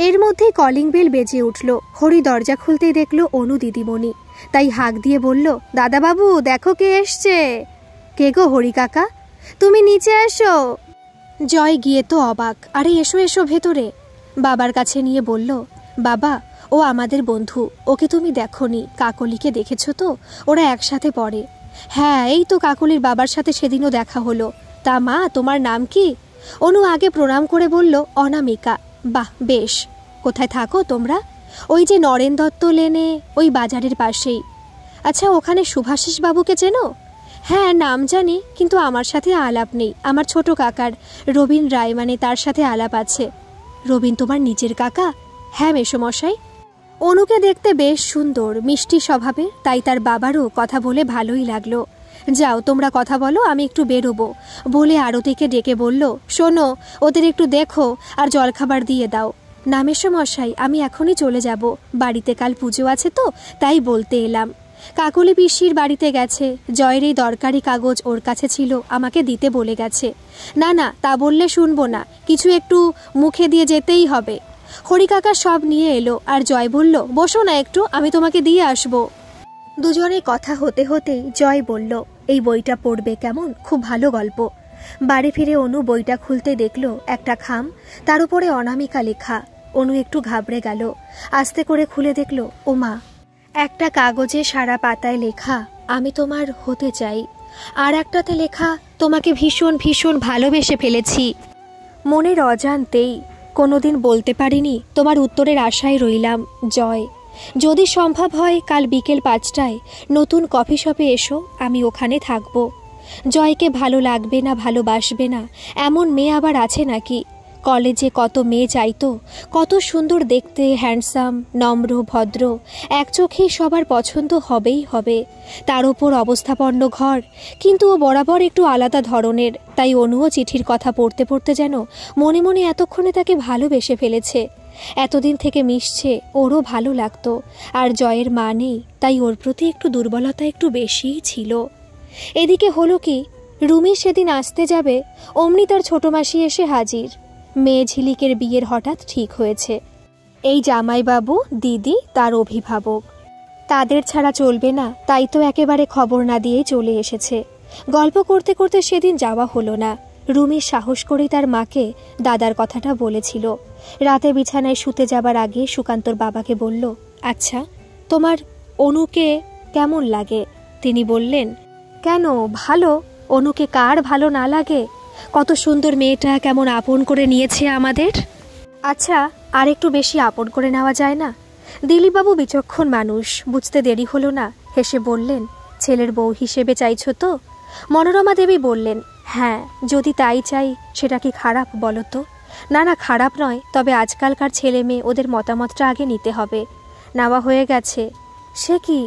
এর মধ্যেই কলিং বেল বেজে উঠল। হরি দরজা খুলতেই দেখল অনু দিদিমণি, তাই হাঁক দিয়ে বলল, দাদাবাবু দেখো কে এসছে। কে গো হরি কাকা? তুমি নিচে এসো। জয় গিয়ে তো অবাক। আরে এসো এসো ভেতরে। বাবার কাছে নিয়ে বলল, বাবা, ও আমাদের বন্ধু, ওকে তুমি দেখোনি, কাকলিকে দেখেছো তো? ওরা একসাথে পড়ে। হ্যাঁ, এই তো কাকলির বাবার সাথে সেদিনও দেখা হলো। তা মা, তোমার নাম কি? অনু আগে প্রণাম করে বলল, অনামিকা। বাহ, বেশ। কোথায় থাকো তোমরা? ওই যে নরেন দত্ত লেনে, ওই বাজারের পাশেই। আচ্ছা, ওখানে শুভাশিস বাবুকে চেনো? হ্যাঁ, নাম জানি, কিন্তু আমার সাথে আলাপ নেই। আমার ছোট কাকার রবীন রায়, মানে তার সাথে আলাপ আছে। রবীন তোমার নিজের কাকা? হ্যাঁ মেসোমশাই। অনুকে দেখতে বেশ সুন্দর, মিষ্টি স্বভাবের, তাই তার বাবারও কথা বলে ভালোই লাগলো। যাও তোমরা কথা বলো, আমি একটু বেরোবো, বলে আরতিকে ডেকে বলল, শোনো, ওদের একটু দেখো আর জলখাবার দিয়ে দাও। না মেসোমশাই, আমি এখনই চলে যাব, বাড়িতে কাল পুজো আছে তো, তাই বলতে এলাম। কাকলি পিসির বাড়িতে গেছে, জয়ের এই দরকারি কাগজ ওর কাছে ছিল, আমাকে দিতে বলে গেছে। না না, তা বললে শুনবো না, কিছু একটু মুখে দিয়ে যেতেই হবে। হরিকাকা সব নিয়ে এলো, আর জয় বলল, বসো না একটু, আমি তোমাকে দিয়ে আসবো। দুজনে কথা হতে হতেই জয় বলল, এই বইটা পড়বে কেমন, খুব ভালো গল্প। বাড়ি ফিরে অনু বইটা খুলতে দেখল একটা খাম, তার উপরে অনামিকা লেখা। অনু একটু ঘাবড়ে গেল, আস্তে করে খুলে দেখল, ওমা, একটা কাগজে সারা পাতায় লেখা, আমি তোমার হতে চাই। আর একটাতে লেখা, তোমাকে ভীষণ ভীষণ ভালোবেসে ফেলেছি। মনের অজান্তেই, কোনোদিন বলতে পারিনি, তোমার উত্তরের আশায় রইলাম, জয়। যদি সম্ভব হয় কাল বিকেল 5টায় নতুন কফি শপে এসো, আমি ওখানে থাকব। জয়কে ভালো লাগবে না, ভালোবাসবে না, এমন মেয়ে আবার আছে নাকি? কলেজে কত মেয়ে চাইতো, কত সুন্দর দেখতে, হ্যান্ডসাম, নম্র, ভদ্র, এক চোখেই সবার পছন্দ হবেই হবে। তার ওপর অবস্থাপন্ন ঘর, কিন্তু ও বরাবর একটু আলাদা ধরনের। তাই অনুও চিঠির কথা পড়তে পড়তে যেন মনে মনে এতক্ষণে তাকে ভালোবেসে ফেলেছে। এতদিন থেকে মিশছে, ওরও ভালো লাগতো। আর জয়ের মা নেই, তাই ওর প্রতি একটু দুর্বলতা একটু বেশিই ছিল। এদিকে হলো কি, রুমি সেদিন আসতে যাবে, অমনি তার ছোট মাসি এসে হাজির। মেয়ে ঝিলিকের বিয়ের হঠাৎ ঠিক হয়েছে। এই জামাইবাবু, দিদি, তার অভিভাবক, তাদের ছাড়া চলবে না, তাই তো একেবারে খবর না দিয়েই চলে এসেছে। গল্প করতে করতে সেদিন যাওয়া হলো না। রুমি সাহস করেই তার মাকে দাদার কথাটা বলেছিল। রাতে বিছানায় শুতে যাবার আগে সুকান্তর বাবাকে বলল, আচ্ছা তোমার অনুকে কেমন লাগে? তিনি বললেন, কেন, ভালো। অনুকে কার ভালো না লাগে? কত সুন্দর মেয়েটা, কেমন আপন করে নিয়েছে আমাদের। আচ্ছা আর একটু বেশি আপন করে নেওয়া যায় না? দিলীপবাবু বিচক্ষণ মানুষ, বুঝতে দেরি হলো না। হেসে বললেন, ছেলের বউ হিসেবে চাইছো তো? মনোরমা দেবী বললেন, হ্যাঁ, যদি তাই চাই সেটা কি খারাপ বলো তো? না না, খারাপ নয়, তবে আজকালকার ছেলে মেয়ে ওদের মতামতটা আগে নিতে হবে। নেওয়া হয়ে গেছে। সে কি?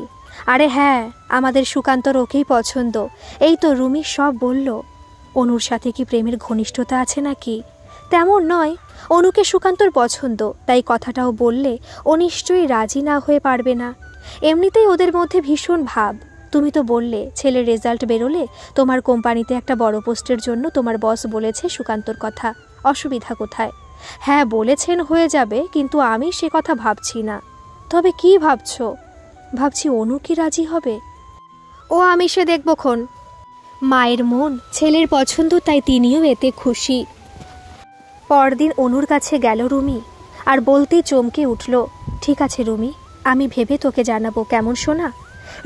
আরে হ্যাঁ, আমাদের সুকান্তর ওকেই পছন্দ। এই তো রুমি সব বলল। অনুর সাথে কি প্রেমের ঘনিষ্ঠতা আছে নাকি? তেমন নয়, অনুকে সুকান্তর পছন্দ, তাই কথাটাও বললে ও নিশ্চয়ই রাজি না হয়ে পারবে না। এমনিতেই ওদের মধ্যে ভীষণ ভাব। তুমি তো বললে ছেলের রেজাল্ট বেরোলে তোমার কোম্পানিতে একটা বড় পোস্টের জন্য তোমার বস বলেছে সুকান্তর কথা। অসুবিধা কোথায়? হ্যাঁ বলেছেন, হয়ে যাবে, কিন্তু আমি সে কথা ভাবছি না। তবে কি ভাবছো? ভাবছি অনু কি রাজি হবে। ও আমি সে দেখবক্ষণ। মায়ের মন ছেলের পছন্দ, তাই তিনিও এতে খুশি। পরদিন অনুর কাছে গেল রুমি, আর বলতেই চমকে উঠল, ঠিক আছে রুমি, আমি ভেবে তোকে জানাবো, কেমন শোনা?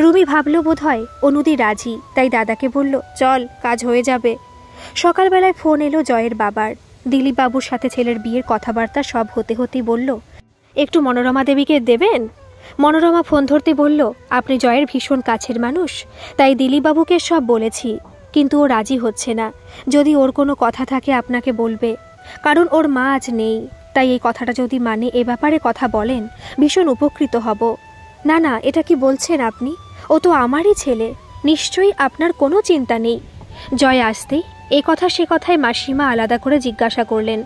রুমি ভাবল বোধহয় অনুদি রাজি, তাই দাদাকে বলল, চল, কাজ হয়ে যাবে। সকালবেলায় ফোন এলো জয়ের বাবার। দিলীপবাবুর সাথে ছেলের বিয়ের কথাবার্তা সব হতে হতেই বলল, একটু মনোরমা দেবীকে দেবেন? মনোরমা ফোন ধরতে বলল, আপনি জয়ের ভীষণ কাছের মানুষ, তাই দিলীপবাবুকে সব বলেছি, কিন্তু ও রাজি হচ্ছে না। যদি ওর কোনো কথা থাকে আপনাকে বলবে, কারণ ওর মা আজ নেই, তাই এই কথাটা যদি মানে এ ব্যাপারে কথা বলেন ভীষণ উপকৃত হব। না না, এটা কি বলছেন আপনি? ও তো আমারই ছেলে, নিশ্চয়ই আপনার কোনো চিন্তা নেই। জয় আসতেই এ কথা সে কথায় মাসিমা আলাদা করে জিজ্ঞাসা করলেন।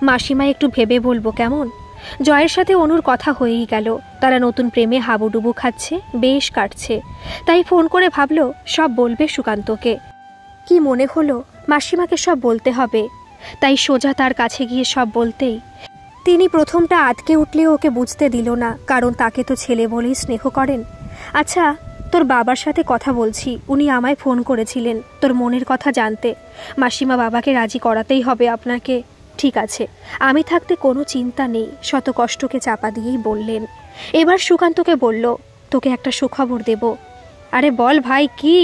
মাসিমা, একটু ভেবে বলবো কেমন? জয়ের সাথে অনুর কথা হয়েই গেল। তারা নতুন প্রেমে হাবুডুবু খাচ্ছে, বেশ কাটছে। তাই ফোন করে ভাবল সব বলবে সুকান্তকে। কি মনে হলো মাসিমাকে সব বলতে হবে, তাই সোজা তার কাছে গিয়ে সব বলতেই তিনি প্রথমটা আটকে উঠলে ওকে বুঝতে দিল না, কারণ তাকে তো ছেলে বলেই স্নেহ করেন। আচ্ছা, তোর বাবার সাথে কথা বলছি, উনি আমায় ফোন করেছিলেন তোর মনের কথা জানতে। মাসিমা বাবাকে রাজি করাতেই হবে আপনাকে। ঠিক আছে, আমি থাকতে কোনো চিন্তা নেই, শত কষ্টকে চাপা দিয়েই বললেন। এবার সুকান্তকে বলল, তোকে একটা সুখবর দেব। আরে বল ভাই, কি?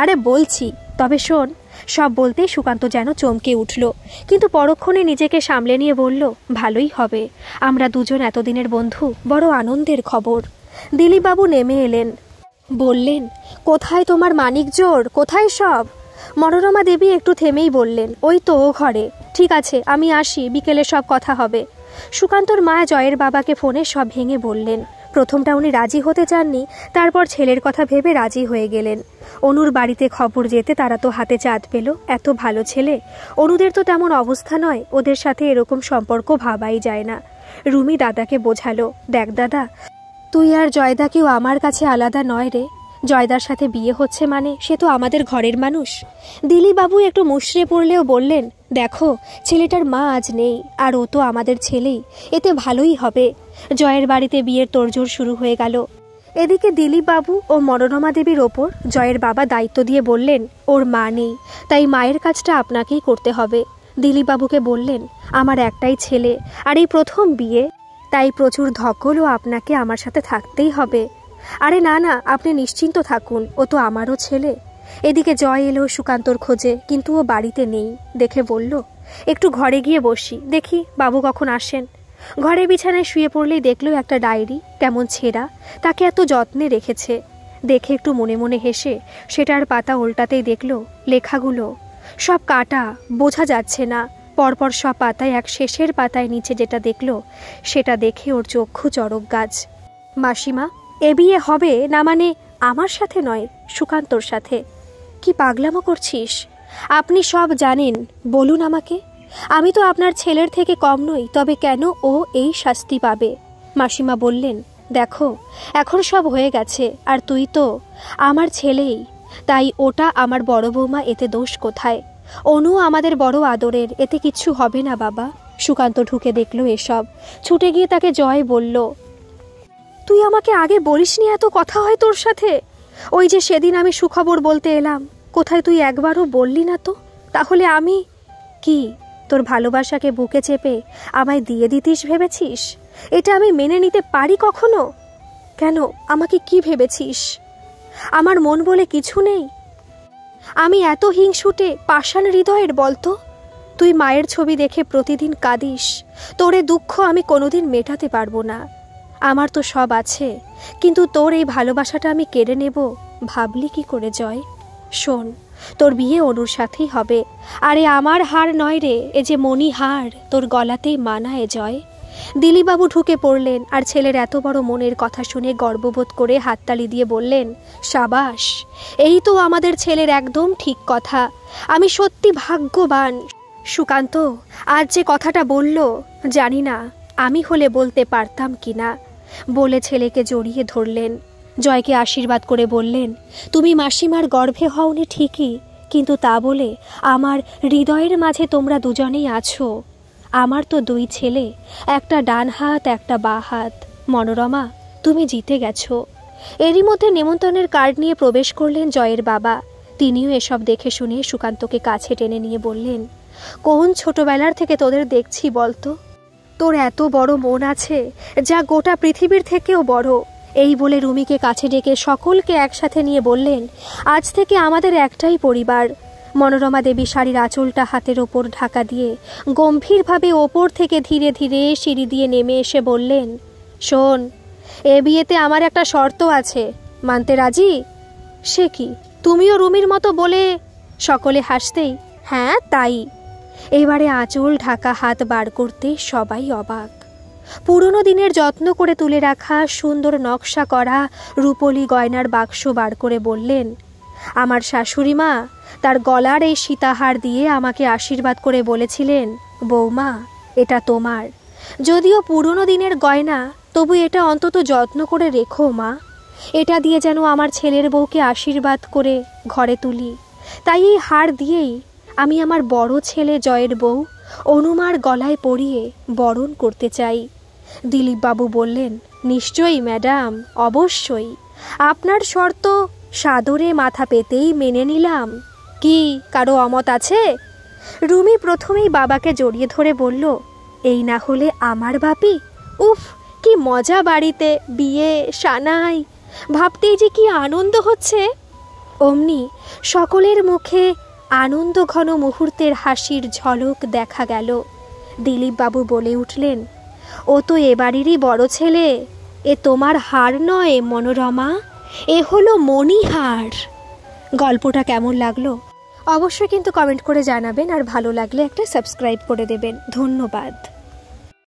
আরে বলছি, তবে শোন। সব বলতেই সুকান্ত যেন চমকে উঠল, কিন্তু পরক্ষণে নিজেকে সামলে নিয়ে বলল, ভালোই হবে, আমরা দুজন এতদিনের বন্ধু, বড় আনন্দের খবর। দিলীপবাবু নেমে এলেন, বললেন, কোথায় তোমার মানিক জোর, কোথায় সব? মনোরমা দেবী একটু থেমেই বললেন, ওই তো ও ঘরে। ঠিক আছে, আমি আসি, বিকেলে সব কথা হবে। সুকান্তর মা জয়ের বাবাকে ফোনে সব ভেঙে বললেন। প্রথমটা উনি রাজি হতে চাননি, তারপর ছেলের কথা ভেবে রাজি হয়ে গেলেন। অনুর বাড়িতে খবর যেতে তারা তো হাতে চাঁদ পেল, এত ভালো ছেলে। অনুদের তো তেমন অবস্থা নয়, ওদের সাথে এরকম সম্পর্ক ভাবাই যায় না। রুমি দাদাকে বোঝালো, দেখ দাদা, তুই আর জয়দা কেউ আমার কাছে আলাদা নয় রে। জয়দার সাথে বিয়ে হচ্ছে মানে সে তো আমাদের ঘরের মানুষ। দিলীপবাবু একটু মুষড়ে পড়লেও বললেন, দেখো, ছেলেটার মা আজ নেই, আর ও তো আমাদের ছেলেই, এতে ভালোই হবে। জয়ের বাড়িতে বিয়ের তোড়জোড় শুরু হয়ে গেল। এদিকে দিলীপবাবু ও মনোরমা দেবীর ওপর জয়ের বাবা দায়িত্ব দিয়ে বললেন, ওর মা নেই, তাই মায়ের কাজটা আপনাকেই করতে হবে। দিলীপবাবুকে বললেন, আমার একটাই ছেলে, আর এই প্রথম বিয়ে, তাই প্রচুর ধকলও আপনাকে আমার সাথে থাকতেই হবে। আরে না না, আপনি নিশ্চিন্ত থাকুন, ও তো আমারও ছেলে। এদিকে জয় এলো সুকান্তর খোঁজে, কিন্তু ও বাড়িতে নেই দেখে বলল, একটু ঘরে গিয়ে বসি, দেখি বাবু কখন আসেন। ঘরে বিছানায় শুয়ে পড়লেই দেখলো একটা ডায়েরি, কেমন ছেঁড়া, তাকে এত যত্নে রেখেছে। দেখে একটু মনে মনে হেসে সেটার পাতা উল্টাতেই দেখলো লেখাগুলো সব কাটা, বোঝা যাচ্ছে না। পরপর সব পাতায় এক শেষের পাতায় নিচে যেটা দেখলো সেটা দেখে ওর চক্ষু চড়ক গাছ। মাসিমা, এ বিয়ে হবে না মানে আমার সাথে নয়, সুকান্তর সাথে। কি পাগলামো করছিস? আপনি সব জানেন, বলুন আমাকে। আমি তো আপনার ছেলের থেকে কম নই, তবে কেন ও এই শাস্তি পাবে? মাসিমা বললেন, দেখো, এখন সব হয়ে গেছে, আর তুই তো আমার ছেলেই, তাই ওটা আমার বড় বৌমা, এতে দোষ কোথায়? অনু আমাদের বড় আদরের, এতে কিচ্ছু হবে না বাবা। সুকান্ত ঢুকে দেখলো এসব, ছুটে গিয়ে তাকে জয় বলল, তুই আমাকে আগে বলিসনি এত কথা হয় তোর সাথে? ওই যে সেদিন আমি সুখবর বলতে এলাম, কোথায় তুই একবারও বললি না তো? তাহলে আমি কি তোর ভালোবাসাকে বুকে চেপে আমায় দিয়ে দিতিস ভেবেছিস? এটা আমি মেনে নিতে পারি কখনো? কেন, আমাকে কি ভেবেছিস? আমার মন বলে কিছু নেই? আমি এত হিংসুটে পাষাণ হৃদয়ের বলতো? তুই মায়ের ছবি দেখে প্রতিদিন কাঁদিস, তোর এ দুঃখ আমি কোনোদিন মেটাতে পারবো না। আমার তো সব আছে, কিন্তু তোর এই ভালোবাসাটা আমি কেড়ে নেব ভাবলি কি করে জয়? শোন, তোর বিয়ে অনুর সাথেই হবে। আরে আমার হার নয় রে, এ যে মণি হার, তোর গলাতেই মানায় জয়। দিলীপবাবু ঢুকে পড়লেন আর ছেলের এত বড় মনের কথা শুনে গর্ববোধ করে হাততালি দিয়ে বললেন, সাবাস, এই তো আমাদের ছেলের একদম ঠিক কথা। আমি সত্যি ভাগ্যবান। সুকান্ত আজ যে কথাটা বলল, জানি না আমি হলে বলতে পারতাম কি না। বলে ছেলেকে জড়িয়ে ধরলেন। জয়কে আশীর্বাদ করে বললেন, তুমি মাসিমার গর্ভে হওনি ঠিকই, কিন্তু তা বলে আমার হৃদয়ের মাঝে তোমরা দুজনেই আছো। আমার তো দুই ছেলে, একটা ডান হাত একটা বাঁ হাত। মনোরমা, তুমি জিতে গেছো। এরই মধ্যে নেমন্তন্নের কার্ড নিয়ে প্রবেশ করলেন জয়ের বাবা। তিনিও এসব দেখে শুনে সুকান্তকে কাছে টেনে নিয়ে বললেন, কোন ছোটবেলার থেকে তোদের দেখছি বলতো? তোর এত বড় মন আছে যা গোটা পৃথিবীর থেকেও বড়। এই বলে রুমিকে কাছে ডেকে সকলকে একসাথে নিয়ে বললেন, আজ থেকে আমাদের একটাই পরিবার। মনোরমা দেবী শাড়ির আঁচলটা হাতের ওপর ঢাকা দিয়ে গম্ভীরভাবে ওপর থেকে ধীরে ধীরে সিঁড়ি দিয়ে নেমে এসে বললেন, শোন, এ বিয়েতে আমার একটা শর্ত আছে, মানতে রাজি? সে কি, তুমিও রুমির মতো বলে? সকলে হাসতেই, হ্যাঁ তাই। এবারে আঁচল ঢাকা হাত বার করতে সবাই অবাক। পুরনো দিনের যত্ন করে তুলে রাখা সুন্দর নকশা করা রূপলি গয়নার বাক্স বার করে বললেন, আমার শাশুড়ি মা তার গলার এই সীতাহার দিয়ে আমাকে আশীর্বাদ করে বলেছিলেন, বৌমা, এটা তোমার। যদিও পুরনো দিনের গয়না, তবু এটা অন্তত যত্ন করে রেখো মা। এটা দিয়ে যেন আমার ছেলের বউকে আশীর্বাদ করে ঘরে তুলি। তাই এই হার দিয়েই আমি আমার বড় ছেলে জয়ের বউ অনুমার গলায় পরিয়ে বরণ করতে চাই। দিলীপবাবু বললেন, নিশ্চয়ই ম্যাডাম, অবশ্যই। আপনার শর্ত সাদরে মাথা পেতেই মেনে নিলাম। কি কারো অমত আছে? রুমি প্রথমেই বাবাকে জড়িয়ে ধরে বলল, এই না হলে আমার বাপি। উফ, কি মজা বাড়িতে, বিয়ে, সানাই, ভাবতেই যে কি আনন্দ হচ্ছে। অমনি সকলের মুখে আনন্দ ঘন মুহূর্তের হাসির ঝলক দেখা গেল। দিলীপবাবু বলে উঠলেন, ও তো এবারেরই বড় ছেলে। এ তোমার হার নয় মনোরমা, এ হলো মণিহার। গল্পটা কেমন লাগলো অবশ্যই কিন্তু কমেন্ট করে জানাবেন, আর ভালো লাগলে একটা সাবস্ক্রাইব করে দেবেন। ধন্যবাদ।